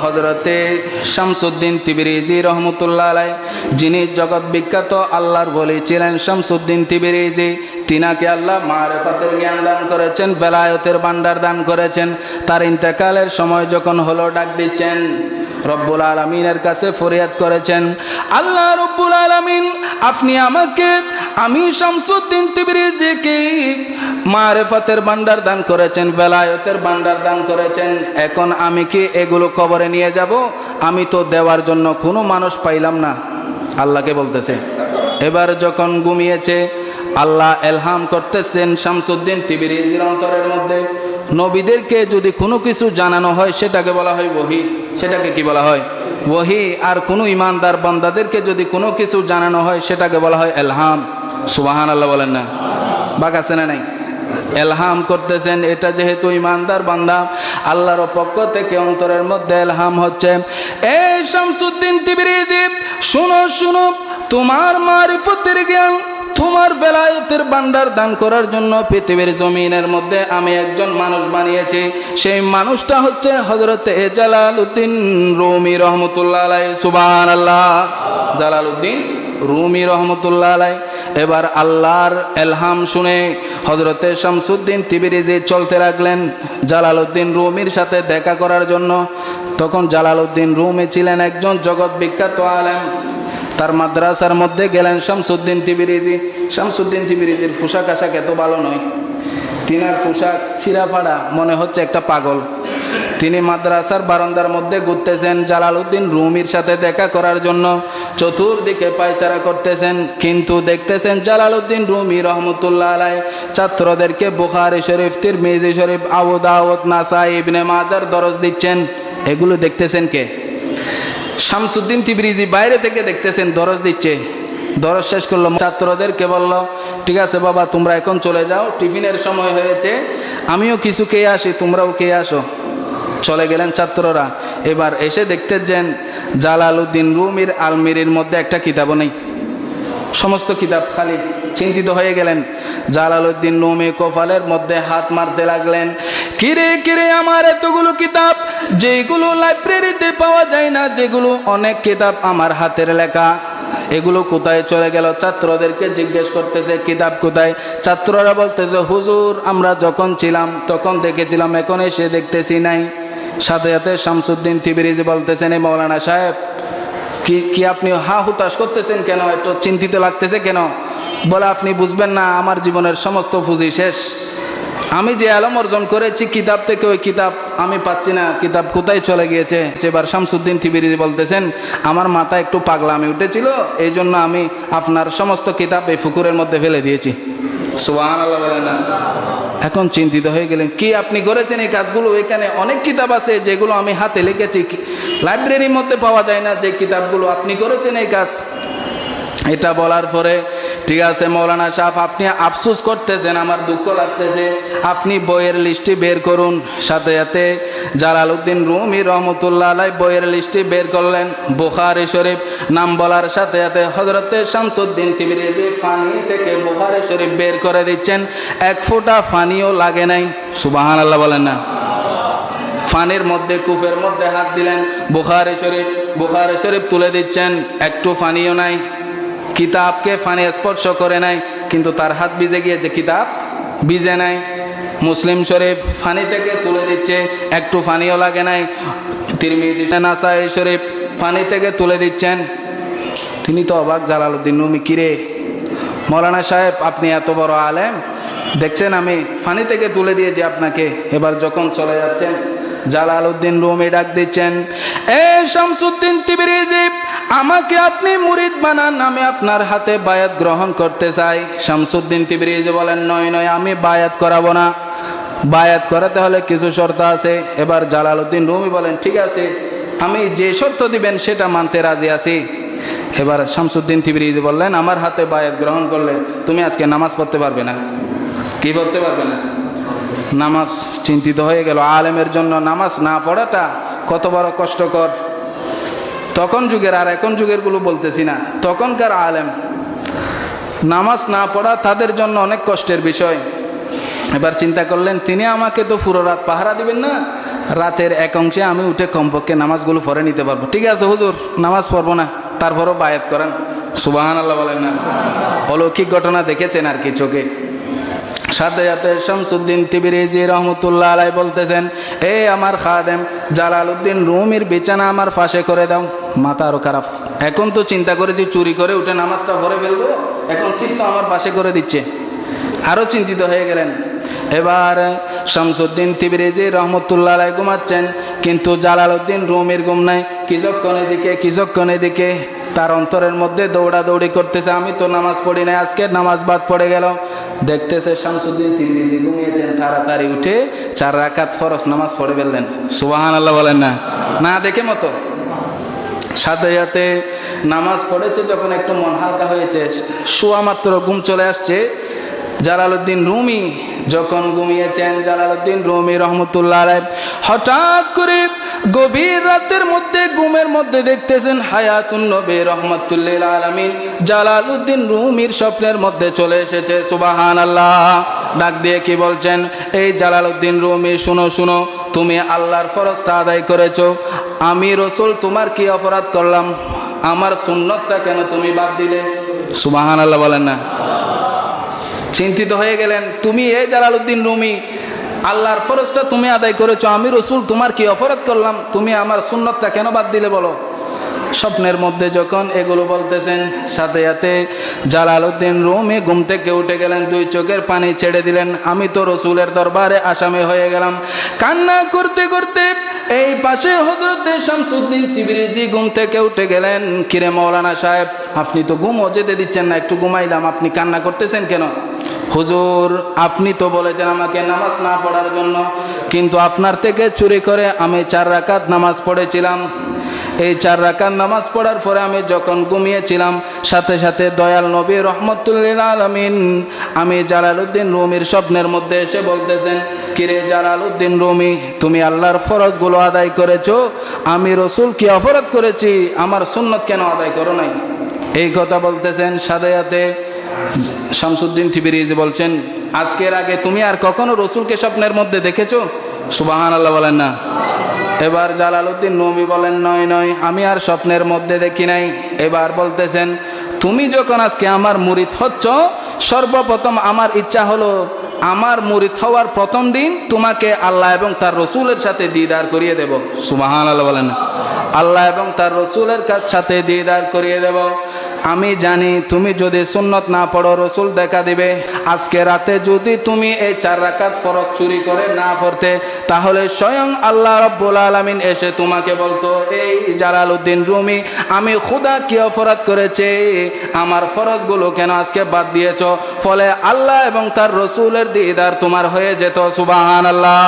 হযরতে শামসুদ্দিন তিবরিজি রহমতুল্লাহ আলাইহ, যিনি জগৎ বিখ্যাত আল্লাহর ওলি ছিলেন শামসুদ্দিন তিবরিজি, তিনাকে আল্লাহ মারিফাতের জ্ঞান দান করেছেন, বেলায়েতের ভান্ডার দান করেছেন। তার ইন্তেকালের সময় যখন হলো, ডাক দিচ্ছেন, রব্বুল আলামিনের কাছে ফরিয়াদ করেছেন, আল্লাহ রব্বুল আলামিন, আপনি আমাকে, আমি শামসুদ্দিন তিবরিজিকে মারিফাতের ভান্ডার দান করেছেন, বেলায়েতের ভান্ডার দান করেছেন, এখন আমি কি এগুলো কবরে নিয়ে যাব? আমি তো দেওয়ার জন্য কোনো মানুষ পাইলাম না। আল্লাহকে বলতেছে। এবার যখন ঘুমিয়েছে, আল্লাহ এলহাম করতেছেন শামসুদ্দিন তিবরিজির অন্তরের মধ্যে, নবীদেরকে যদি কোনো কিছু জানানো হয় সেটাকে বলা হয় ওহী। সেটাকে কি বলা হয়? ওহী। আর কোনো ইমানদার বান্দাদেরকে যদি কোনো কিছু জানানো হয় সেটাকে বলা হয় এলহাম। সুবহানাল্লাহ বলেন না? বাক আছে না নাই? এলহাম করতেছেন। এটা যেহেতু ইমানদার বান্দা, আল্লাহর পক্ষ থেকে অন্তরের মধ্যে এলহাম হচ্ছে, এই শামসুদ্দিন তিবরিজি, শুনো শুনো, তোমার মারিফতের জ্ঞান, তোমার বেলায়েতের ভান্ডার দান করার জন্য পৃথিবীর জমিনের মধ্যে আমি একজন মানুষ বানিয়েছি। সেই মানুষটা হচ্ছে হযরতে জালালউদ্দিন রুমি রহমতুল্লাহ আলাইহি। সুবহানাল্লাহ। জালালউদ্দিন রুমি রহমতুল্লাহ আলাইহি। এবার আল্লাহর এলহাম শুনে হযরতে শামসুদ্দিন তিবরিজি চলতে লাগলেন জালালউদ্দিন রুমির সাথে দেখা করার জন্য। তখন জালালউদ্দিন রুমি ছিলেন একজন জগৎ বিখ্যাত আলেম। তার মাদ্রাসার মধ্যে গেলেন শামসুদ্দিন তিবরিজি। শামসুদ্দিন তিবরিজির পোশাক আশাক এত ভালো নয়, তিনার পোশাক ছিঁড়াফাড়া, মনে হচ্ছে একটা পাগল। তিনি মাদ্রাসার বারান্দার মধ্যে ঘুরতেছেন জালালউদ্দিন রুমির সাথে দেখা করার জন্য, চতুর্দিকে পায়চারা করতেছেন, কিন্তু দেখতেছেন জালালউদ্দিন রুমি রহমতুল্লাহ আলাইহি ছাত্রদেরকে বুখারী শরীফ, তিরমিজি শরীফ, আবু দাউদ, নাসাই, ইবনে মাজার দরজ দিচ্ছেন। এগুলো দেখতেছেন কে? শামসুদ্দিন তিবরিজি বাইরে থেকে দেখতেছেন, দরজ দিচ্ছে। দরজ শেষ করলো, ছাত্রদেরকে বলল, ঠিক আছে বাবা, তোমরা এখন চলে যাও, টিফিনের সময় হয়েছে, আমিও কিছু খেয়ে আসি, তোমরাও খেয়ে আসো। চলে গেলেন ছাত্ররা। এবার এসে দেখতেছেন জালালউদ্দিন রুমির আলমিরির মধ্যে একটা কিতাবও নেই, সমস্ত কিতাব খালি। চিন্তিত হয়ে গেলেন। জালালউদ্দিন রুমি কপালের মধ্যে হাত মারতে লাগলেন, কিরে কিরে, আমার এতগুলো কিতাব, যেগুলো লাইব্রেরিতে পাওয়া যায় না, যেগুলো অনেক কিতাব আমার হাতের লেখা, এগুলো কোথায় চলে গেল? ছাত্রদেরকে জিজ্ঞেস করতেছে, কিতাব কোথায়? ছাত্ররা বলতেছে, হুজুর, আমরা যখন ছিলাম তখন দেখেছিলাম, এখন এসে দেখতেছি নাই। সাথে সাথে শামসুদ্দিন তিবরিজি বলতেছেন, এই মৌলানা সাহেব, কি আপনি হা হুতাশ করতেছেন কেন? একটু চিন্তিত লাগতেছে কেন? বলে, আপনি বুঝবেন না, আমার জীবনের সমস্ত পুঁজি শেষ। আমি যে আলম অর্জন করেছি কিতাব থেকে, ওই কিতাব আমি পাচ্ছি না, কিতাব কোথায় চলে গিয়েছে। এবার শামসুদ্দিন তিবরিজি বলতেছেন, আমার মাথা একটু পাগলামি উঠেছিল, এই জন্য আমি আপনার সমস্ত কিতাব এই পুকুরের মধ্যে ফেলে দিয়েছি। সুবহানাল্লাহ বলেন না? এখন চিন্তিত হয়ে গেলেন, কি আপনি করেছেন এই কাজগুলো? এখানে অনেক কিতাব আছে যেগুলো আমি হাতে লিখেছি, লাইব্রেরির মধ্যে পাওয়া যায় না যে কিতাবগুলো, আপনি করেছেন এই কাজ। এটা বলার পরে, ঠিক আছে মৌলানা সাহেব, আপনি আফসোস করতেছেন, আমার দুঃখ লাগতেছে, আপনি বইয়ের লিস্টটি বের করুন। সাথে সাথে জালালউদ্দিন রুমি রহমতুল্লাহ আলাইহি বইয়ের লিস্টটি বের করলেন। বুখারী শরীফ নাম বলার সাথে সাথে হযরতে শামসুদ্দিন তিবরিজি পানি থেকে বুখারী শরীফ বের করে দিচ্ছেন, এক ফোঁটা পানিও লাগে নাই। সুবহানাল্লাহ বলেন না? পানির মধ্যে, কূপের মধ্যে হাত দিলেন, বুখারী শরীফ তুলে দিচ্ছেন, একটু পানিও নাই। কিতাবকে পানি স্পর্শ করে নাই, কিন্তু তার হাত ভিজে গিয়েছে, কিতাব ভিজে নাই। মুসলিম শরীফ পানি থেকে তুলে দিচ্ছে, একটু পানিও লাগে নাই। তিরমিজি, নাসাই শরীফ পানি থেকে তুলে দিচ্ছেন। তিনি তো অবাক, জালালউদ্দিন রুমি, কিরে মৌলানা সাহেব, আপনি এত বড় আলেম, দেখছেন আমি পানি থেকে তুলে দিয়েছি আপনাকে। এবার যখন চলে যাচ্ছেন, জালালউদ্দিন রুমি ডাক দিচ্ছেন, এ শামসুদ্দিন তিবরিজি, আমাকে আপনি মুরিদ বানান, আমি আপনার হাতে বায়াত গ্রহণ করতে চাই। শামসুদ্দিন তিবরিজি বলেন, নয় নয়, আমি বায়াত করাবো না, বায়াত করাতে হলে কিছু শর্ত আছে। এবার জালালউদ্দিন রুমি বলেন, ঠিক আছে, আমি যে শর্ত দিবেন সেটা মানতে রাজি আছি। এবার শামসুদ্দিন তিবরিজি বললেন, আমার হাতে বায়াত গ্রহণ করলে তুমি আজকে নামাজ পড়তে পারবে না। কি পড়তে পারবে না? নামাজ। চিন্তিত হয়ে গেল, আলেমের জন্য নামাজ না পড়াটা কত বড় কষ্টকর। তখন যুগের আর এখন যুগের গুলো বলতেছি না, তখনকার আলেম নামাজ না পড়া তাদের জন্য অনেক কষ্টের বিষয়। এবার চিন্তা করলেন, তিনি আমাকে তো পুরো রাত পাহারা দিবেন না, রাতের এক অংশে আমি উঠে কমপক্ষে নামাজগুলো পড়ে নিতে পারবো। ঠিক আছে হুজুর, নামাজ পড়বো না, তারপরও বায়াত করেন। সুবহানাল্লাহ বলেন না? অলৌকিক ঘটনা দেখেছেন আর কি চোখে। সাথে সাথে শামসুদ্দিন তিবরিজি রহমতুল্লাহ আলাই বলতেছেন, এ আমার খাদেম জালালউদ্দিন রুমির বিছানা আমার পাশে করে দাও। মাথা আরো খারাপ, এখন তো চিন্তা করেছি চুরি করে উঠে নামাজটা পড়ে ফেলবো, এখন সিট তো আমার পাশে করে দিচ্ছে, আরো চিন্তিত হয়ে গেলেন। এবার শামসুদ্দিন তিবরিজি রহমতুল্লাহ আলাই ঘুমাচ্ছেন, কিন্তু জালালউদ্দিন রুমির ঘুম নাই। কিছুক্ষণ এদিকে কিছুক্ষণ এদিকে, তার অন্তরের মধ্যে দৌড়াদৌড়ি করতেছে, আমি তো নামাজ পড়ি নাই, আজকের নামাজ বাদ পড়ে গেল। দেখতেছে শামসুদ্দিন তিবরিজি ঘুমিয়েছেন, তাড়াতাড়ি উঠে 4 রাকাত ফরজ নামাজ পড়ে ফেললেন। সুবহানাল্লাহ বলেন না? না দেখে মতো। সাথে সাথে নামাজ পড়েছে, যখন একটু মন হালকা হয়েছে, শোয়া মাত্র ঘুম চলে আসছে। জালালউদ্দিন রুমি যখন ঘুমিয়েছেন, জালালউদ্দিন রুমি রহমতুল্লাহ আলাইহি হঠাৎ করে গভীর রাতের মধ্যে ঘুমের মধ্যে দেখতেছেন হায়াতুন নবী রহমাতুল্লিল আলামিন জালালউদ্দিন রুমির স্বপ্নের মধ্যে চলে এসেছে। সুবহানাল্লাহ। ডাক দিয়ে কি বলছেন, এই জালালউদ্দিন রুমি শুনো শুনো, তুমি আল্লাহর ফরজটা আদায় করেছো, আমি রাসূল তোমার কি অপরাধ করলাম? আমার সুন্নতটা কেন তুমি বাদ দিলে? সুবহানাল্লাহ বলেন না? চিন্তিত হয়ে গেলেন, তুমি এই জালালউদ্দিন রুমি আল্লাহর ফরজটা তুমি আদায় করেছো, আমি রাসূল তোমার কি অপরাধ করলাম? তুমি আমার সুন্নতটা কেন বাদ দিলে বলো? স্বপ্নের মধ্যে যখন এগুলো বলতেছেন, সাথে সাথে জালালউদ্দিন রুমি ঘুম থেকে উঠে গেলেন, 2 চোখের পানি ছেড়ে দিলেন, আমি তো রাসূলের দরবারে আসামি হয়ে গেলাম। কান্না করতে করতে এই পাশে হযরতে শামসুদ্দিন তিবরিজি ঘুম থেকে উঠে গেলেন। কিরে মাওলানা সাহেব, আপনি তো ঘুমও যেতে দিচ্ছেন না, একটু ঘুমাইলাম, আপনি কান্না করতেছেন কেন? হুজুর, আপনি তো বলেছেন আমাকে নামাজ না পড়ার জন্য, কিন্তু আপনার থেকে চুরি করে আমি 4 রাকাত নামাজ পড়েছিলাম। এই 4 রাকাত নামাজ পড়ার পরে আমি যখন ঘুমিয়েছিলাম, সাথে সাথে দয়াল নবী রহমাতুল্লিল আলামিন আমি জালালউদ্দিন রুমির স্বপ্নের মধ্যে এসে বলতেছেন, কিরে জালালউদ্দিন রুমি, তুমি আল্লাহর ফরজগুলো আদায় করেছো, আমি রাসূল কি অপরাধ করেছি? আমার সুন্নত কেন আদায় করো নাই? এই কথা বলতেছেন। সাথে সাথে শামসুদ্দিন তিবরিজি বলছেন, আজকের আগে তুমি আর কখনো রাসূলকে স্বপ্নের মধ্যে দেখেছো? সুবহানাল্লাহ বলেন না? এবার জালালউদ্দিন রুমি বলেন, নয় নয়, আমি আর স্বপ্নের মধ্যে দেখি নাই। এবার বলতেছেন, তুমি যখন আজকে আমার মুরিদ হচ্ছ, সর্বপ্রথম আমার ইচ্ছা হলো আমার মুরিদ হওয়ার প্রথম দিন তোমাকে আল্লাহ এবং তার রাসূলের সাথে দিদার করিয়ে দেব। সুবহানাল্লাহ বলেন না? আল্লাহ এবং তার রাসূলের সাথে দিদার করিয়ে দেব। আমি জানি তুমি যদি সুন্নত না পড়ো, রাসূল দেখা দিবে। আজকে রাতে যদি তুমি এই 4 রাকাত ফরজ চুরি করে না পড়তে, তাহলে স্বয়ং আল্লাহ রাব্বুল আলামিন এসে তোমাকে বলতো, এই জালালউদ্দিন রুমি, আমি খোদা কি অপরাধ করেছে? আমার ফরজগুলো কেন আজকে বাদ দিয়েছো? ফলে আল্লাহ এবং তার রাসূলের দিদার তোমার হয়ে যেত। সুবহানাল্লাহ।